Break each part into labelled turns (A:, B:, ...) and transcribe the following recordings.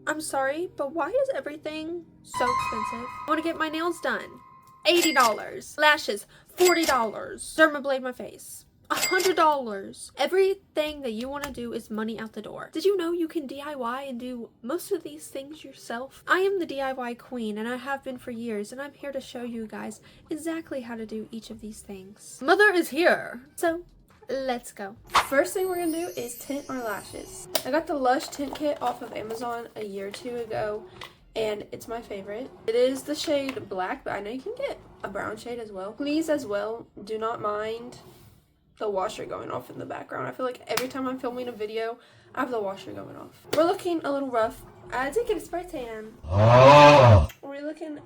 A: I'm sorry, but why is everything so expensive? I want to get my nails done. $80. Lashes, $40. Dermablade my face, $100. Everything that you want to do is money out the door. Did you know you can DIY and do most of these things yourself? I am the DIY queen, and I have been for years, and I'm here to show you guys exactly how to do each of these things. Mother is here. So let's go. First thing we're gonna do is tint our lashes. I got the Lush tint kit off of Amazon a year or two ago, and it's my favorite. It is the shade black, but I know you can get a brown shade as well. Please, as well, do not mind the washer going off in the background. I feel like every time I'm filming a video, I have the washer going off. We're looking a little rough. I did get a spray tan. We're looking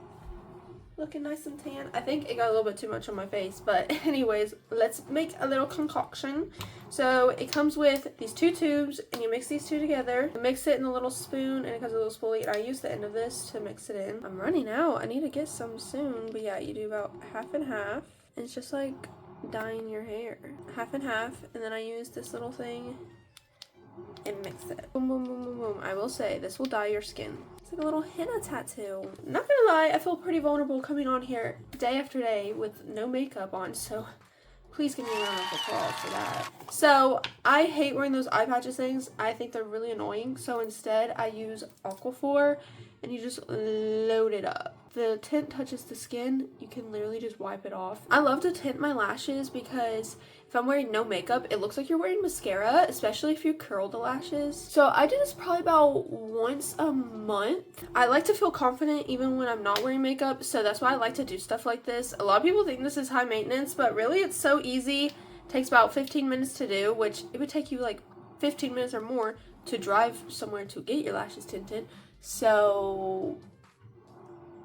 A: nice and tan. I think it got a little bit too much on my face, but anyways, let's make a little concoction. So it comes with these two tubes, and you mix these two together. You mix it in a little spoon, and it comes with a little spoolie, and I use the end of this to mix it in. I'm running out. I need to get some soon, but yeah, you do about half and half, and it's just like dyeing your hair. Half and half, and then I use this little thing and mix it. Boom, boom, boom, boom, boom. I will say, this will dye your skin. It's like a little henna tattoo. Not gonna lie, I feel pretty vulnerable coming on here day after day with no makeup on, so please give me a round of applause for that. So, I hate wearing those eye patches things. I think they're really annoying, so instead I use Aquaphor, and you just load it up. The tint touches the skin, you can literally just wipe it off. I love to tint my lashes because if I'm wearing no makeup, it looks like you're wearing mascara, especially if you curl the lashes. So I do this probably about once a month. I like to feel confident even when I'm not wearing makeup, so that's why I like to do stuff like this. A lot of people think this is high maintenance, but really it's so easy. It takes about 15 minutes to do, which it would take you like 15 minutes or more to drive somewhere to get your lashes tinted. So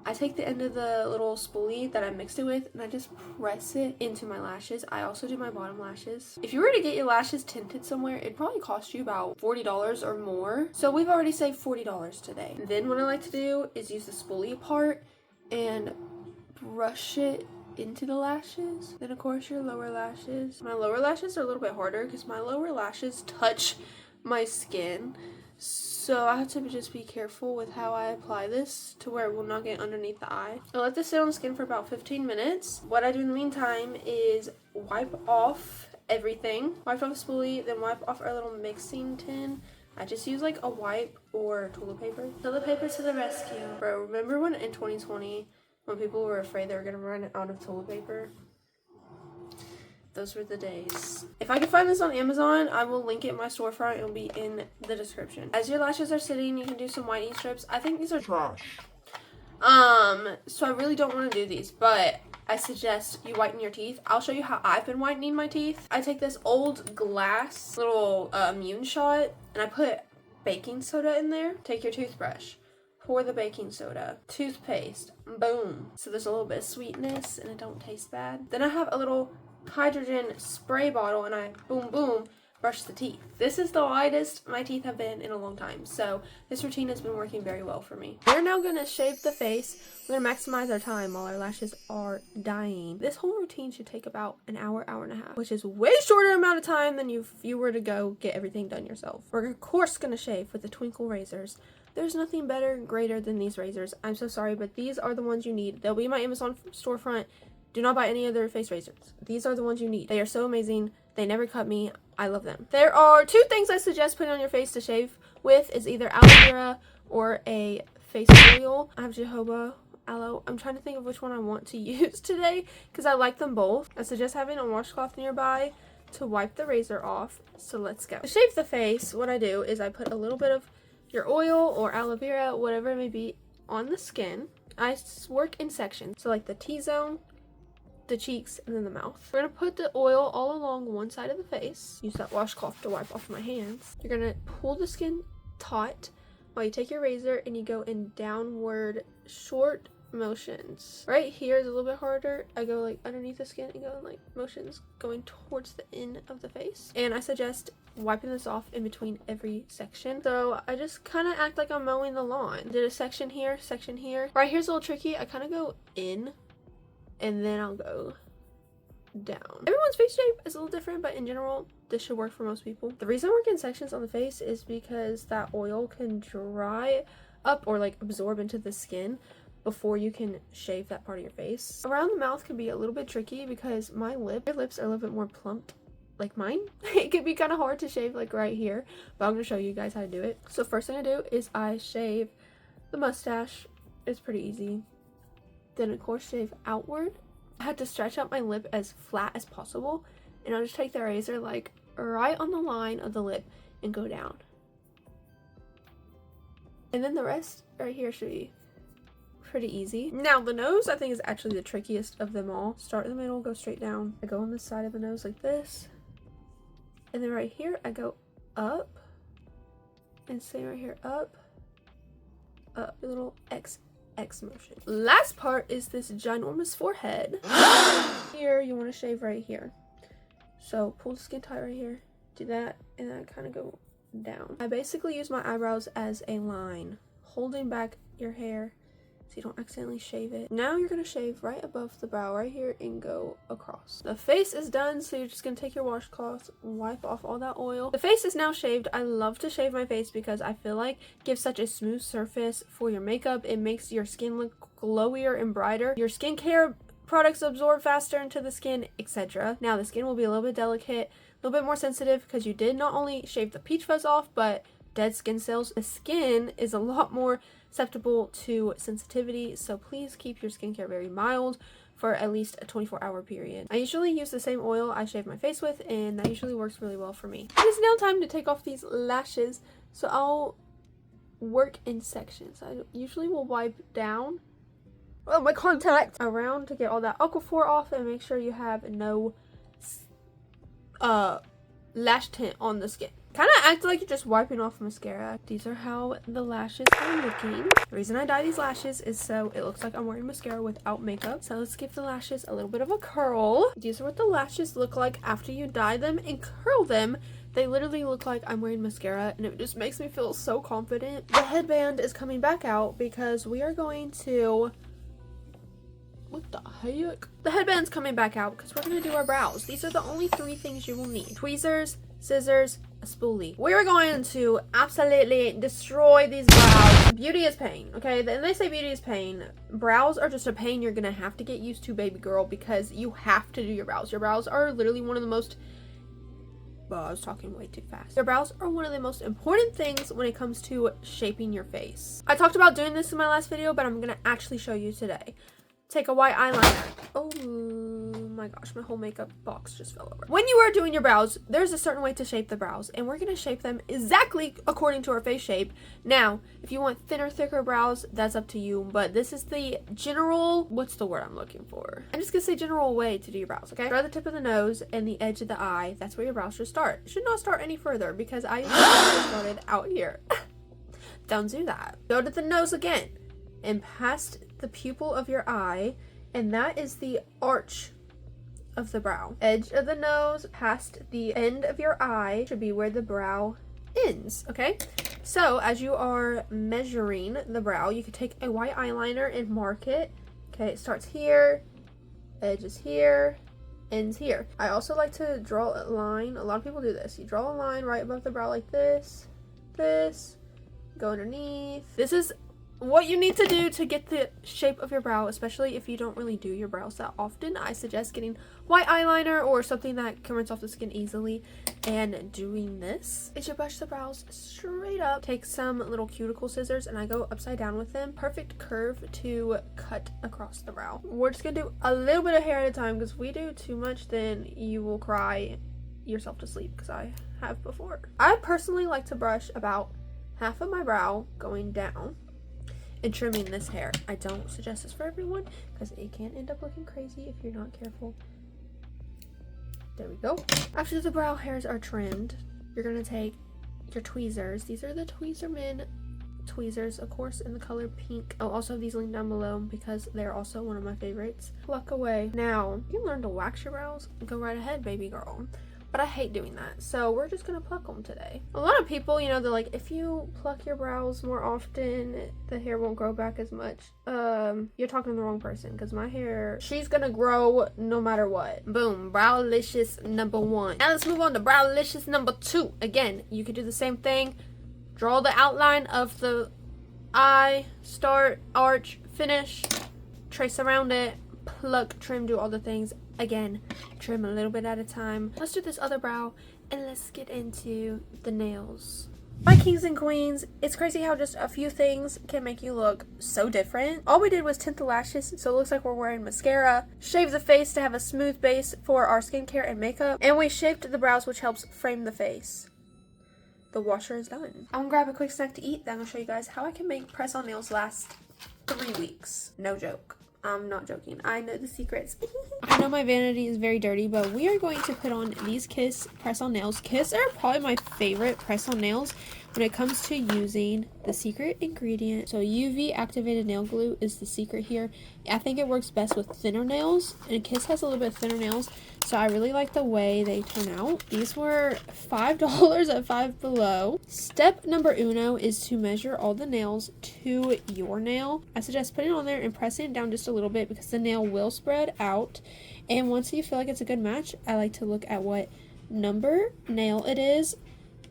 A: I take the end of the little spoolie that I mixed it with, and I just press it into my lashes. I also do my bottom lashes. If you were to get your lashes tinted somewhere, it'd probably cost you about $40 or more. So we've already saved $40 today. Then what I like to do is use the spoolie part and brush it into the lashes. Then of course your lower lashes. My lower lashes are a little bit harder because my lower lashes touch my skin. So I have to just be careful with how I apply this to where it will not get underneath the eye. I let this sit on the skin for about 15 minutes. What I do in the meantime is wipe off everything. Wipe off the spoolie, then wipe off our little mixing tin. I just use like a wipe or toilet paper. Toilet paper to the rescue. Bro, remember when in 2020 when people were afraid they were gonna run out of toilet paper? Those were the days. If I can find this on Amazon, I will link it in my storefront. It'll be in the description. As your lashes are sitting, you can do some whitening strips. I think these are trash. So I really don't want to do these, but I suggest you whiten your teeth. I'll show you how I've been whitening my teeth. I take this old glass little immune shot, and I put baking soda in there. Take your toothbrush. Pour the baking soda. Toothpaste. Boom. So there's a little bit of sweetness, and it don't taste bad. Then I have a little hydrogen spray bottle, and I boom boom brush the teeth. This is the lightest my teeth have been in a long time, so this routine has been working very well for me. We're now gonna shave the face. We're gonna maximize our time while our lashes are dying. This whole routine should take about an hour, hour and a half, which is way shorter amount of time than if you were to go get everything done yourself. We're of course gonna shave with the Twinkle razors. There's nothing better and greater than these razors. I'm so sorry, but these are the ones you need. They'll be in my Amazon storefront. Do not buy any other face razors. These are the ones you need. They are so amazing. They never cut me. I love them. There are two things I suggest putting on your face to shave with is either aloe vera or a face oil. I have jojoba, aloe. I'm trying to think of which one I want to use today because I like them both. I suggest having a washcloth nearby to wipe the razor off. So let's go. To shave the face, what I do is I put a little bit of your oil or aloe vera, whatever it may be, on the skin. I work in sections. So like the T-zone, the cheeks, and then the mouth. We're gonna put the oil all along one side of the face. Use that washcloth to wipe off my hands. You're gonna pull the skin taut while you take your razor and you go in downward short motions. Right here is a little bit harder. I go like underneath the skin and go in like motions going towards the end of the face. And I suggest wiping this off in between every section. So I just kind of act like I'm mowing the lawn. Did a section here, section here. Right here's a little tricky. I kind of go in and then I'll go down. Everyone's face shape is a little different, but in general, this should work for most people. The reason we're getting sections on the face is because that oil can dry up or like absorb into the skin before you can shave that part of your face. Around the mouth can be a little bit tricky because my lips are a little bit more plumped like mine. It could be kind of hard to shave like right here, but I'm going to show you guys how to do it. So first thing I do is I shave the mustache. It's pretty easy. Then of course shave outward. I have to stretch out my lip as flat as possible, and I'll just take the razor like right on the line of the lip and go down. And then the rest right here should be pretty easy. Now the nose I think is actually the trickiest of them all. Start in the middle, go straight down. I go on the side of the nose like this, and then right here I go up, and stay right here, up, a little X motion. Last part is this ginormous forehead. Here you want to shave right here, so pull the skin tight right here, do that, and then kind of go down. I basically use my eyebrows as a line, holding back your hair so you don't accidentally shave it. Now you're gonna shave right above the brow right here and go across. The face is done, so you're just gonna take your washcloth, wipe off all that oil. The face is now shaved. I love to shave my face because I feel like it gives such a smooth surface for your makeup. It makes your skin look glowier and brighter. Your skincare products absorb faster into the skin, etc. Now the skin will be a little bit delicate, a little bit more sensitive because you did not only shave the peach fuzz off, but dead skin cells. The skin is a lot more susceptible to sensitivity, so please keep your skincare very mild for at least a 24-hour period. I usually use the same oil I shave my face with, and that usually works really well for me. It is now time to take off these lashes, so I'll work in sections. I usually will wipe down my contact around to get all that aquaphor off and make sure you have no lash tint on the skin. Kind of act like you're just wiping off mascara. These are how the lashes are looking. The reason I dye these lashes is so it looks like I'm wearing mascara without makeup. So let's give the lashes a little bit of a curl. These are what the lashes look like after you dye them and curl them. They literally look like I'm wearing mascara, and it just makes me feel so confident. The headband is coming back out because we are going to... What the heck? The headband's coming back out because we're going to do our brows. These are the only 3 things you will need. Tweezers, scissors, a spoolie. We're going to absolutely destroy these brows. Beauty is pain, okay? And they say beauty is pain. Brows are just a pain you're gonna have to get used to, baby girl, because you have to do your brows. Your brows are literally one of the most... Well, I was talking way too fast. Your brows are one of the most important things when it comes to shaping your face. I talked about doing this in my last video, but I'm gonna actually show you today. Take a white eyeliner. Oh my gosh, my whole makeup box just fell over. When you are doing your brows, there's a certain way to shape the brows, and we're gonna shape them exactly according to our face shape. Now, if you want thinner, thicker brows, that's up to you, but this is the general, what's the word I'm looking for? I'm just gonna say general way to do your brows, okay? Start at the tip of the nose and the edge of the eye. That's where your brows should start. It should not start any further because I started out here. Don't do that. Go to the nose again and past the pupil of your eye, and that is the arch of the brow. Edge of the nose past the end of your eye should be where the brow ends, okay? So as you are measuring the brow, you can take a white eyeliner and mark it. Okay, it starts here, edge is here, ends here. I also like to draw a line. A lot of people do this. You draw a line right above the brow like this, go underneath. This is what you need to do to get the shape of your brow, especially if you don't really do your brows that often. I suggest getting white eyeliner or something that can rinse off the skin easily and doing this. Is you brush the brows straight up, take some little cuticle scissors, and I go upside down with them. Perfect curve to cut across the brow. We're just gonna do a little bit of hair at a time because if we do too much, then you will cry yourself to sleep, because I have before. I personally like to brush about half of my brow going down and trimming this hair. I don't suggest this for everyone because it can end up looking crazy if you're not careful. There we go. After the brow hairs are trimmed, you're gonna take your tweezers. These are the Tweezerman tweezers, of course, in the color pink. I'll also have these linked down below because they're also one of my favorites. Pluck away. Now, you can learn to wax your brows. Go right ahead, baby girl. But I hate doing that, so we're just gonna pluck them today. A lot of people, you know, they're like, if you pluck your brows more often, the hair won't grow back as much. You're talking to the wrong person, because my hair, she's gonna grow no matter what. Boom, Browlicious number 1. Now let's move on to Browlicious number 2. Again, you could do the same thing. Draw the outline of the eye, start, arch, finish, trace around it, pluck, trim, do all the things. Again, trim a little bit at a time. Let's do this other brow and let's get into the nails. My kings and queens, it's crazy how just a few things can make you look so different. All we did was tint the lashes, so it looks like we're wearing mascara, shave the face to have a smooth base for our skincare and makeup, and we shaped the brows, which helps frame the face. The washer is done. I'm gonna grab a quick snack to eat, then I'm gonna show you guys how I can make press-on nails last 3 weeks. No joke. I'm not joking. I know the secrets. I know my vanity is very dirty, but we are going to put on these Kiss press-on nails. Kiss are probably my favorite press-on nails when it comes to using the secret ingredient. So UV activated nail glue is the secret here. I think it works best with thinner nails, and Kiss has a little bit thinner nails, so I really like the way they turn out. These were $5 at Five Below. Step number uno is to measure all the nails to your nail. I suggest putting it on there and pressing it down just a little bit because the nail will spread out. And once you feel like it's a good match, I like to look at what number nail it is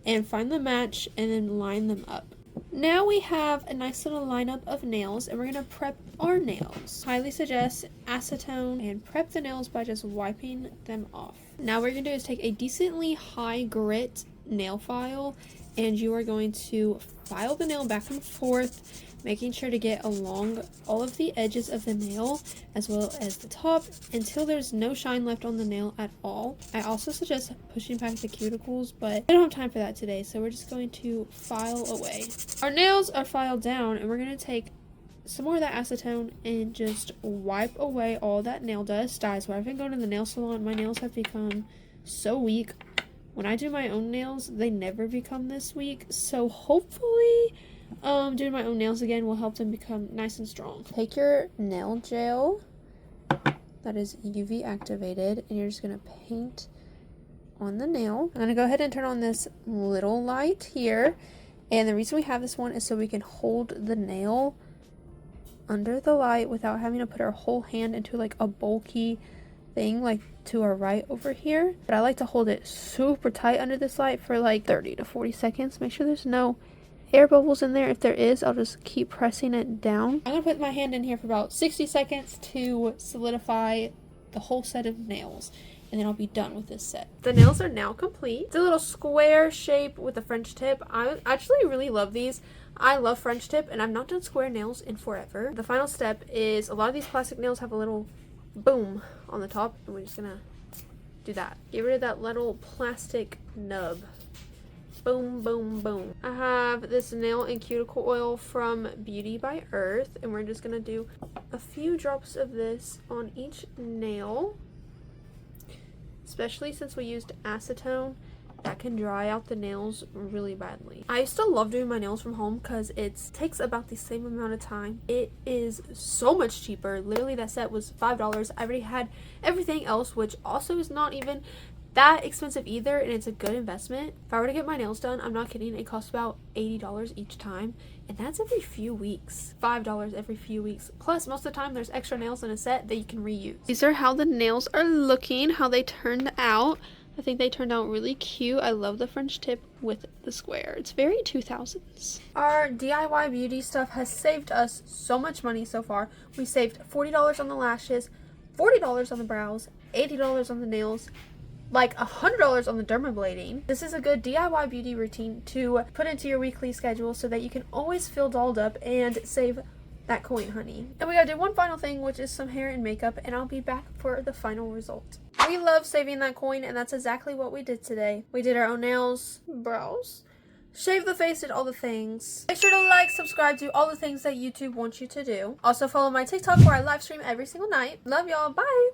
A: and find the match and then line them up. Now we have a nice little lineup of nails, and we're going to prep our nails. Highly suggest acetone and prep the nails by just wiping them off. Now what we're going to do is take a decently high grit nail file, and you are going to file the nail back and forth, making sure to get along all of the edges of the nail as well as the top until there's no shine left on the nail at all. I also suggest pushing back the cuticles, but I don't have time for that today, so we're just going to file away. Our nails are filed down, and we're going to take some more of that acetone and just wipe away all that nail dust. Guys, when I've been going to the nail salon, my nails have become so weak. When I do my own nails, they never become this weak, so hopefully doing my own nails again will help them become nice and strong. Take your nail gel that is UV activated, and you're just going to paint on the nail. I'm going to go ahead and turn on this little light here, and the reason we have this one is so we can hold the nail under the light without having to put our whole hand into like a bulky thing like to our right over here. But I like to hold it super tight under this light for like 30 to 40 seconds. Make sure there's no air bubbles in there. If there is, I'll just keep pressing it down. I'm gonna put my hand in here for about 60 seconds to solidify the whole set of nails, and then I'll be done with this set. The nails are now complete. It's a little square shape with a French tip. I actually really love these. I love French tip, and I've not done square nails in forever. The final step is a lot of these plastic nails have a little boom on the top, and we're just gonna do that. Get rid of that little plastic nub. Boom, boom, boom. I have this nail and cuticle oil from Beauty by Earth, and we're just gonna do a few drops of this on each nail, especially since we used acetone. That can dry out the nails really badly. I still love doing my nails from home because it takes about the same amount of time. It is so much cheaper. Literally, that set was $5. I already had everything else, which also is not even that expensive either, and it's a good investment. If I were to get my nails done, I'm not kidding, it costs about $80 each time, and that's every few weeks. $5 every few weeks. Plus, most of the time, there's extra nails in a set that you can reuse. These are how the nails are looking, how they turned out. I think they turned out really cute. I love the French tip with the square. It's very 2000s. Our DIY beauty stuff has saved us so much money so far. We saved $40 on the lashes, $40 on the brows, $80 on the nails, like $100 on the dermablading. This is a good DIY beauty routine to put into your weekly schedule so that you can always feel dolled up and save that coin, honey. And we gotta do one final thing, which is some hair and makeup, and I'll be back for the final result. We love saving that coin, and that's exactly what we did today. We did our own nails, brows, shave the face, did all the things. Make sure to like, subscribe, do all the things that YouTube wants you to do. Also follow my TikTok where I live stream every single night. Love y'all, bye!